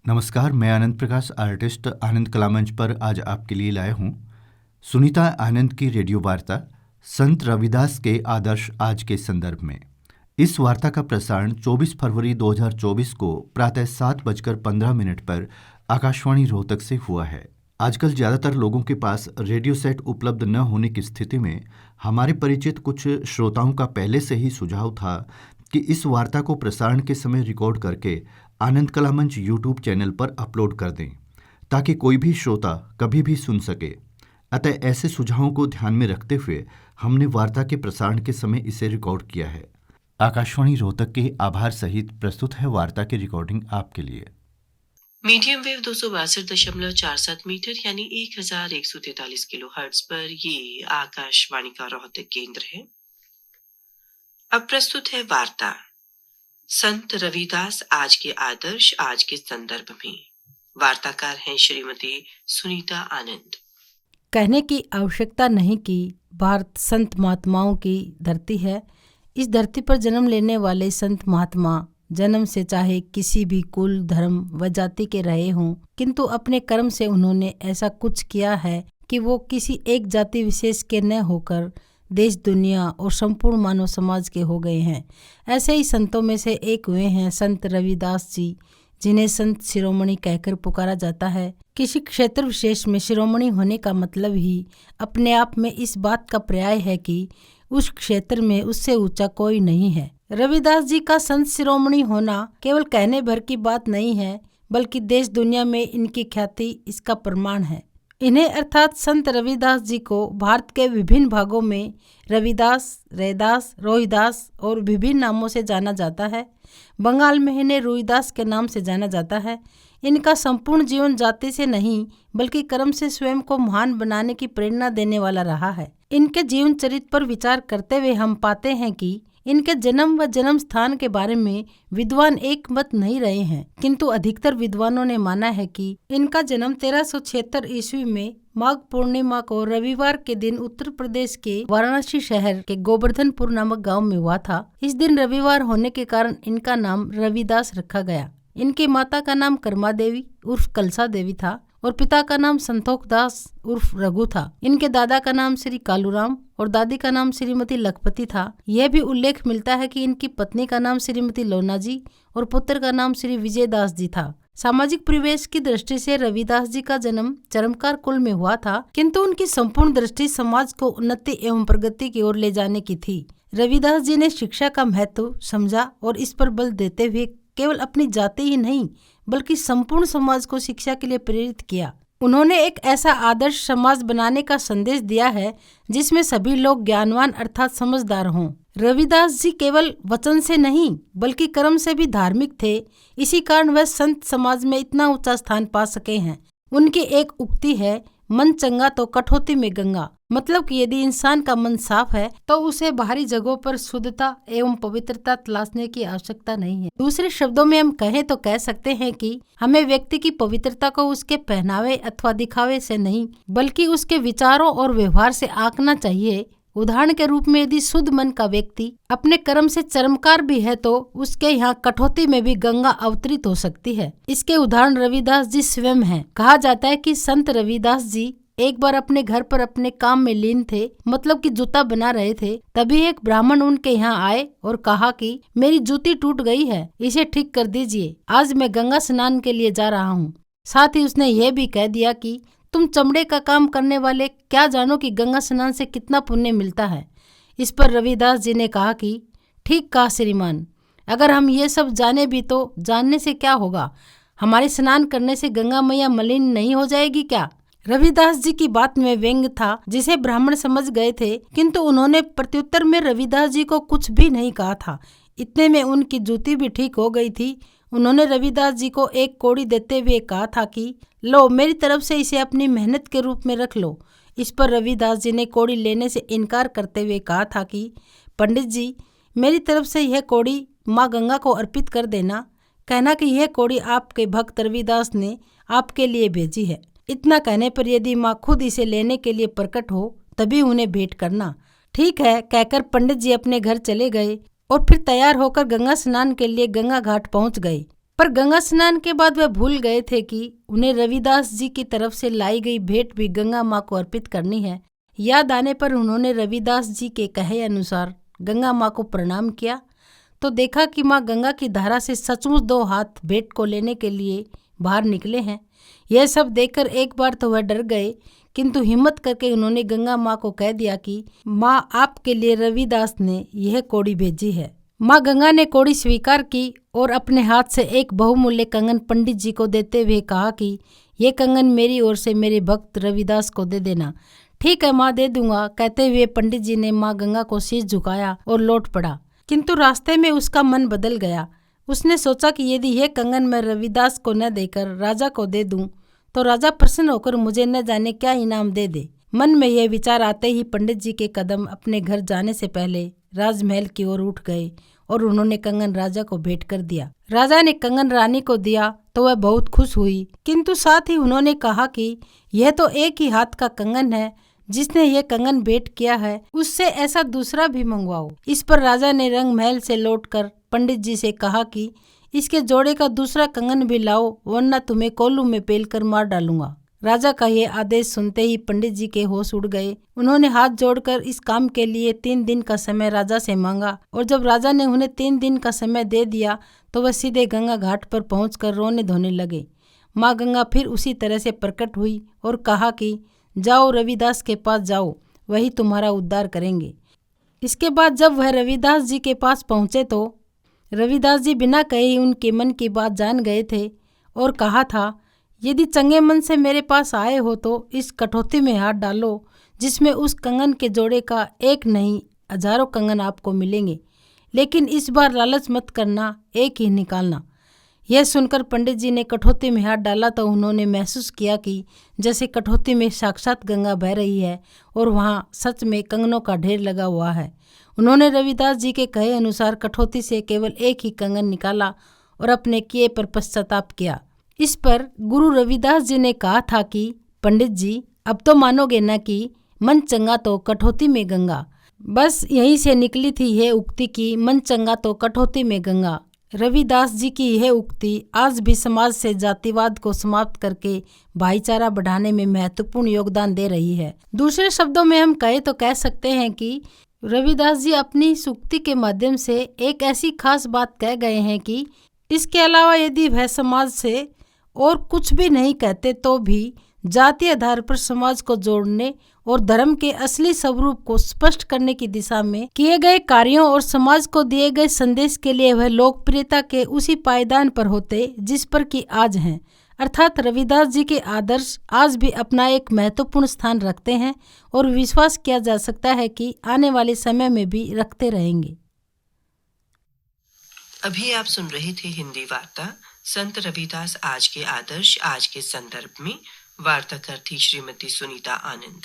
नमस्कार, मैं आनंद प्रकाश, आर्टिस्ट आनंद कलामंच पर आज आपके लिए लाया हूँ सुनीता आनंद की रेडियो वार्ता संत रविदास के आदर्श आज के संदर्भ में। इस वार्ता का प्रसारण 24 फरवरी 2024 को प्रातः 7:15 पर आकाशवाणी रोहतक से हुआ है। आजकल ज़्यादातर लोगों के पास रेडियो सेट उपलब्ध न होने की स्थिति में हमारे परिचित कुछ श्रोताओं का पहले से ही सुझाव था कि इस वार्ता को प्रसारण के समय रिकॉर्ड करके आनंद कलामंच यूट्यूब चैनल पर अपलोड कर दें ताकि कोई भी श्रोता कभी भी सुन सके। अतः ऐसे सुझावों को ध्यान में रखते हुए हमने वार्ता के प्रसारण के समय इसे रिकॉर्ड किया है। आकाशवाणी रोहतक के आभार सहित प्रस्तुत है वार्ता की रिकॉर्डिंग आपके लिए। मीडियम वेव 262.47 मीटर यानी 1143 किलो हर्ट्ज पर ये आकाशवाणी का रोहतक केंद्र है। अब प्रस्तुत है वार्ता संत रविदास आज के आदर्श आज के संदर्भ में। वार्ताकार हैं श्रीमती सुनीता आनंद। कहने की आवश्यकता नहीं कि भारत संत महात्माओं की धरती है। इस धरती पर जन्म लेने वाले संत महात्मा जन्म से चाहे किसी भी कुल, धर्म व जाति के रहे हों, किंतु अपने कर्म से उन्होंने ऐसा कुछ किया है कि वो किसी एक जाति विशेष के न होकर देश, दुनिया और संपूर्ण मानव समाज के हो गए हैं। ऐसे ही संतों में से एक हुए हैं संत रविदास जी, जिन्हें संत शिरोमणि कहकर पुकारा जाता है। किसी क्षेत्र विशेष में शिरोमणि होने का मतलब ही अपने आप में इस बात का पर्याय है कि उस क्षेत्र में उससे ऊंचा कोई नहीं है। रविदास जी का संत शिरोमणि होना केवल कहने भर की बात नहीं है, बल्कि देश दुनिया में इनकी ख्याति इसका प्रमाण है। इन्हें अर्थात संत रविदास जी को भारत के विभिन्न भागों में रविदास, रैदास, रोहिदास और विभिन्न नामों से जाना जाता है। बंगाल में इन्हें रोहिदास के नाम से जाना जाता है। इनका संपूर्ण जीवन जाति से नहीं बल्कि कर्म से स्वयं को महान बनाने की प्रेरणा देने वाला रहा है। इनके जीवन चरित्र पर विचार करते हुए हम पाते हैं कि इनके जन्म व जन्म स्थान के बारे में विद्वान एक मत नहीं रहे हैं, किंतु अधिकतर विद्वानों ने माना है कि इनका जन्म 1376 ईस्वी में माघ पूर्णिमा को रविवार के दिन उत्तर प्रदेश के वाराणसी शहर के गोवर्धनपुर नामक गांव में हुआ था। इस दिन रविवार होने के कारण इनका नाम रविदास रखा गया। इनकी माता का नाम कर्मा देवी उर्फ कलसा देवी था और पिता का नाम संतोख दास उर्फ रघु था। इनके दादा का नाम श्री कालूराम और दादी का नाम श्रीमती लखपति था। यह भी उल्लेख मिलता है कि इनकी पत्नी का नाम श्रीमती लोना जी और पुत्र का नाम श्री विजय दास जी था। सामाजिक परिवेश की दृष्टि से रविदास जी का जन्म चरमकार कुल में हुआ था, किंतु उनकी संपूर्ण दृष्टि समाज को उन्नति एवं प्रगति की ओर ले जाने की थी। रविदास जी ने शिक्षा का महत्व समझा और इस पर बल देते हुए केवल अपनी जाति ही नहीं बल्कि संपूर्ण समाज को शिक्षा के लिए प्रेरित किया। उन्होंने एक ऐसा आदर्श समाज बनाने का संदेश दिया है जिसमें सभी लोग ज्ञानवान अर्थात समझदार हों। रविदास जी केवल वचन से नहीं बल्कि कर्म से भी धार्मिक थे। इसी कारण वह संत समाज में इतना ऊंचा स्थान पा सके हैं। उनकी एक उक्ति है, मन चंगा तो कठौती में गंगा। मतलब कि यदि इंसान का मन साफ है तो उसे बाहरी जगहों पर शुद्धता एवं पवित्रता तलाशने की आवश्यकता नहीं है। दूसरे शब्दों में हम कहें तो कह सकते हैं कि हमें व्यक्ति की पवित्रता को उसके पहनावे अथवा दिखावे से नहीं बल्कि उसके विचारों और व्यवहार से आंकना चाहिए। उदाहरण के रूप में यदि शुद्ध मन का व्यक्ति अपने कर्म से चरमकार भी है तो उसके यहाँ कठौती में भी गंगा अवतरित हो सकती है। इसके उदाहरण रविदास जी स्वयं हैं। कहा जाता है कि संत रविदास जी एक बार अपने घर पर अपने काम में लीन थे, मतलब कि जूता बना रहे थे। तभी एक ब्राह्मण उनके यहाँ आए और कहा कि मेरी जूती टूट गई है, इसे ठीक कर दीजिए, आज मैं गंगा स्नान के लिए जा रहा हूँ। साथ ही उसने यह भी कह दिया कि तुम चमड़े का काम करने वाले क्या जानो कि गंगा स्नान से कितना पुण्य मिलता है। इस पर रविदास जी ने कहा कि ठीक कहा श्रीमान, अगर हम ये सब जाने भी तो जानने से क्या होगा, हमारे स्नान करने से गंगा मैया मलिन नहीं हो जाएगी क्या। रविदास जी की बात में व्यंग्य था जिसे ब्राह्मण समझ गए थे, किंतु उन्होंने प्रत्युत्तर में रविदास जी को कुछ भी नहीं कहा था। इतने में उनकी जूती भी ठीक हो गई थी। उन्होंने रविदास जी को एक कौड़ी देते हुए कहा था कि लो, मेरी तरफ से इसे अपनी मेहनत के रूप में रख लो। इस पर रविदास जी ने कौड़ी लेने से इनकार करते हुए कहा था कि पंडित जी, मेरी तरफ से यह कौड़ी माँ गंगा को अर्पित कर देना, कहना कि यह कौड़ी आपके भक्त रविदास ने आपके लिए भेजी है। इतना कहने पर यदि माँ खुद इसे लेने के लिए प्रकट हो तभी उन्हें भेंट करना। ठीक है कहकर पंडित जी अपने घर चले गए और फिर तैयार होकर गंगा स्नान के लिए गंगा घाट पहुंच गए। पर गंगा स्नान के बाद वह भूल गए थे कि उन्हें रविदास जी की तरफ से लाई गई भेंट भी गंगा माँ को अर्पित करनी है। याद आने पर उन्होंने रविदास जी के कहे अनुसार गंगा माँ को प्रणाम किया तो देखा कि माँ गंगा की धारा से सचमुच 2 हाथ भेंट को लेने के लिए बाहर निकले हैं। यह सब देखकर एक बार तो वह डर गए, किंतु हिम्मत करके उन्होंने गंगा माँ को कह दिया कि माँ, आपके लिए रविदास ने यह कौड़ी भेजी है। माँ गंगा ने कौड़ी स्वीकार की और अपने हाथ से एक बहुमूल्य कंगन पंडित जी को देते हुए कहा कि ये कंगन मेरी ओर से मेरे भक्त रविदास को दे देना। ठीक है माँ, दे दूंगा, कहते हुए पंडित जी ने माँ गंगा को शीश झुकाया और लौट पड़ा। किंतु रास्ते में उसका मन बदल गया। उसने सोचा कि यदि यह कंगन मैं रविदास को न देकर राजा को दे दूं तो राजा प्रसन्न होकर मुझे न जाने क्या इनाम दे दे। मन में यह विचार आते ही पंडित जी के कदम अपने घर जाने से पहले राजमहल की ओर उठ गए और उन्होंने कंगन राजा को भेंट कर दिया। राजा ने कंगन रानी को दिया तो वह बहुत खुश हुई, किंतु साथ ही उन्होंने कहा कि यह तो एक ही हाथ का कंगन है, जिसने यह कंगन भेंट किया है उससे ऐसा दूसरा भी मंगवाओ। इस पर राजा ने रंग महल से लौटकर पंडित जी से कहा कि इसके जोड़े का दूसरा कंगन भी लाओ, वरना तुम्हें कोल्हू में पेलकर मार डालूंगा। राजा का यह आदेश सुनते ही पंडित जी के होश उड़ गए। उन्होंने हाथ जोड़कर इस काम के लिए 3 दिन का समय राजा से मांगा और जब राजा ने उन्हें 3 दिन का समय दे दिया तो वह सीधे गंगा घाट पर पहुंचकर रोने धोने लगे। माँ गंगा फिर उसी तरह से प्रकट हुई और कहा कि जाओ, रविदास के पास जाओ, वही तुम्हारा उद्धार करेंगे। इसके बाद जब वह रविदास जी के पास पहुंचे तो रविदास जी बिना कहे ही उनके मन की बात जान गए थे और कहा था, यदि चंगे मन से मेरे पास आए हो तो इस कठौती में हाथ डालो, जिसमें उस कंगन के जोड़े का एक नहीं 1000 कंगन आपको मिलेंगे, लेकिन इस बार लालच मत करना, एक ही निकालना। यह सुनकर पंडित जी ने कठौती में हाथ डाला तो उन्होंने महसूस किया कि जैसे कठौती में साक्षात गंगा बह रही है और वहाँ सच में कंगनों का ढेर लगा हुआ है। उन्होंने रविदास जी के कहे अनुसार कठौती से केवल एक ही कंगन निकाला और अपने किए पर पश्चाताप किया। इस पर गुरु रविदास जी ने कहा था कि पंडित जी, अब तो मानोगे न कि मन चंगा तो कठौती में गंगा। बस यहीं से निकली थी यह उक्ति कि मन चंगा तो कठौती में गंगा। रविदास जी की यह उक्ति आज भी समाज से जातिवाद को समाप्त करके भाईचारा बढ़ाने में महत्वपूर्ण योगदान दे रही है। दूसरे शब्दों में हम कहे तो कह सकते हैं कि रविदास जी अपनी इस उक्ति के माध्यम से एक ऐसी खास बात कह गए हैं कि इसके अलावा यदि वह समाज से और कुछ भी नहीं कहते तो भी जाति आधार पर समाज को जोड़ने और धर्म के असली स्वरूप को स्पष्ट करने की दिशा में किए गए कार्यों और समाज को दिए गए संदेश के लिए वह लोकप्रियता के उसी पायदान पर होते जिस पर कि आज हैं। अर्थात रविदास जी के आदर्श आज भी अपना एक महत्वपूर्ण स्थान रखते हैं और विश्वास किया जा सकता है कि आने वाले समय में भी रखते रहेंगे। अभी आप सुन रहे थे हिंदी वार्ता संत रविदास आज के आदर्श आज के संदर्भ में। वार्ताकार थी श्रीमती सुनीता आनंद।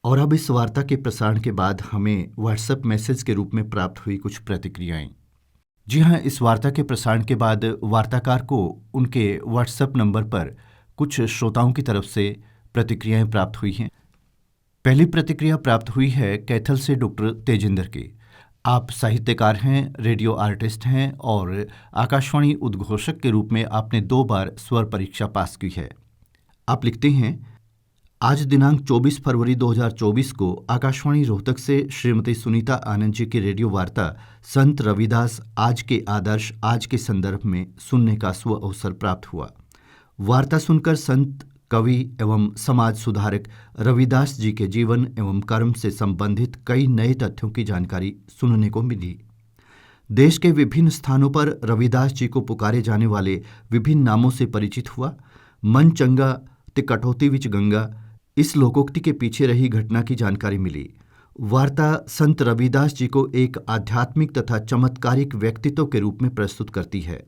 और अब इस वार्ता के प्रसारण के बाद हमें व्हाट्सएप मैसेज के रूप में प्राप्त हुई कुछ प्रतिक्रियाएं। जी हाँ, इस वार्ता के प्रसारण के बाद वार्ताकार को उनके व्हाट्सएप नंबर पर कुछ श्रोताओं की तरफ से प्रतिक्रियाएं प्राप्त हुई हैं। पहली प्रतिक्रिया प्राप्त हुई है कैथल से डॉक्टर तेजिंदर की। आप साहित्यकार हैं, रेडियो आर्टिस्ट हैं और आकाशवाणी उद्घोषक के रूप में आपने 2 बार स्वर परीक्षा पास की है। आप लिखते हैं, आज दिनांक 24 फरवरी 2024 को आकाशवाणी रोहतक से श्रीमती सुनीता आनंद जी की रेडियो वार्ता संत रविदास आज के आदर्श आज के संदर्भ में सुनने का अवसर प्राप्त हुआ। वार्ता सुनकर संत कवि एवं समाज सुधारक रविदास जी के जीवन एवं कर्म से संबंधित कई नए तथ्यों की जानकारी सुनने को मिली। देश के विभिन्न स्थानों पर रविदास जी को पुकारे जाने वाले विभिन्न नामों से परिचित हुआ। मन चंगा ते कठौती विच गंगा, इस लोकोक्ति के पीछे रही घटना की जानकारी मिली। वार्ता संत रविदास जी को एक आध्यात्मिक तथा चमत्कारिक व्यक्तित्व के रूप में प्रस्तुत करती है।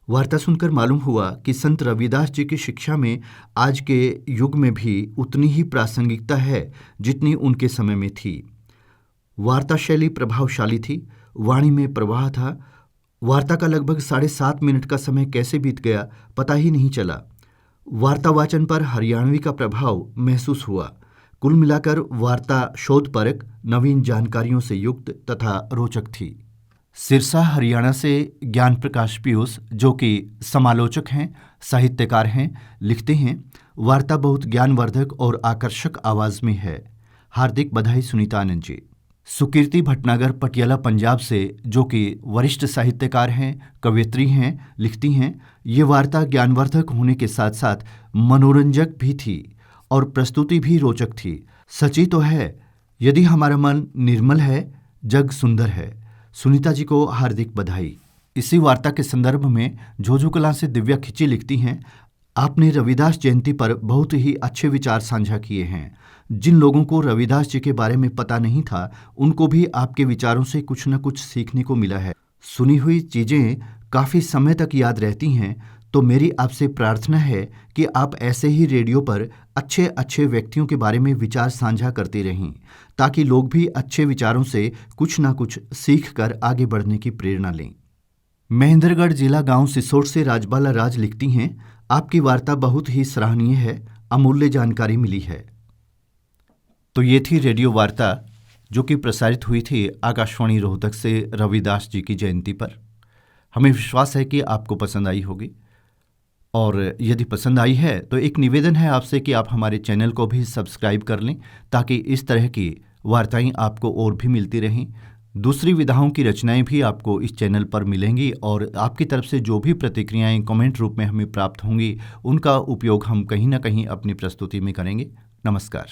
वार्ता सुनकर मालूम हुआ कि संत रविदास जी की शिक्षा में आज के युग में भी उतनी ही प्रासंगिकता है जितनी उनके समय में थी। वार्ता शैली प्रभावशाली थी, वाणी में प्रवाह था। वार्ता का लगभग 7.5 मिनट का समय कैसे बीत गया पता ही नहीं चला। वार्ता वाचन पर हरियाणवी का प्रभाव महसूस हुआ। कुल मिलाकर वार्ता शोधपरक, नवीन जानकारियों से युक्त तथा रोचक थी। सिरसा हरियाणा से ज्ञान प्रकाश पीयूष, जो कि समालोचक हैं, साहित्यकार हैं, लिखते हैं। वार्ता बहुत ज्ञानवर्धक और आकर्षक आवाज में है। हार्दिक बधाई सुनीता आनंद जी। सुकीर्ति भटनागर पटियाला पंजाब से, जो कि वरिष्ठ साहित्यकार हैं, कवयित्री हैं, लिखती हैं। ये वार्ता ज्ञानवर्धक होने के साथ साथ मनोरंजक भी थी और प्रस्तुति भी रोचक थी। सची तो है, यदि हमारा मन निर्मल है, जग सुंदर है। सुनीता जी को हार्दिक बधाई। इसी वार्ता के संदर्भ में झोझुकला से दिव्या खिची लिखती हैं, आपने रविदास जयंती पर बहुत ही अच्छे विचार साझा किए हैं। जिन लोगों को रविदास जी के बारे में पता नहीं था, उनको भी आपके विचारों से कुछ न कुछ सीखने को मिला है। सुनी हुई चीज़ें काफ़ी समय तक याद रहती हैं, तो मेरी आपसे प्रार्थना है कि आप ऐसे ही रेडियो पर अच्छे अच्छे व्यक्तियों के बारे में विचार साझा करते रहें, ताकि लोग भी अच्छे विचारों से कुछ ना कुछ सीख कर आगे बढ़ने की प्रेरणा लें। महेंद्रगढ़ जिला गांव सिसोट से राजबाला राज लिखती हैं, आपकी वार्ता बहुत ही सराहनीय है, अमूल्य जानकारी मिली है। तो ये थी रेडियो वार्ता जो कि प्रसारित हुई थी आकाशवाणी रोहतक से रविदास जी की जयंती पर। हमें विश्वास है कि आपको पसंद आई होगी, और यदि पसंद आई है तो एक निवेदन है आपसे कि आप हमारे चैनल को भी सब्सक्राइब कर लें, ताकि इस तरह की वार्ताएं आपको और भी मिलती रहें। दूसरी विधाओं की रचनाएं भी आपको इस चैनल पर मिलेंगी, और आपकी तरफ से जो भी प्रतिक्रियाएं कमेंट रूप में हमें प्राप्त होंगी, उनका उपयोग हम कहीं ना कहीं अपनी प्रस्तुति में करेंगे। नमस्कार।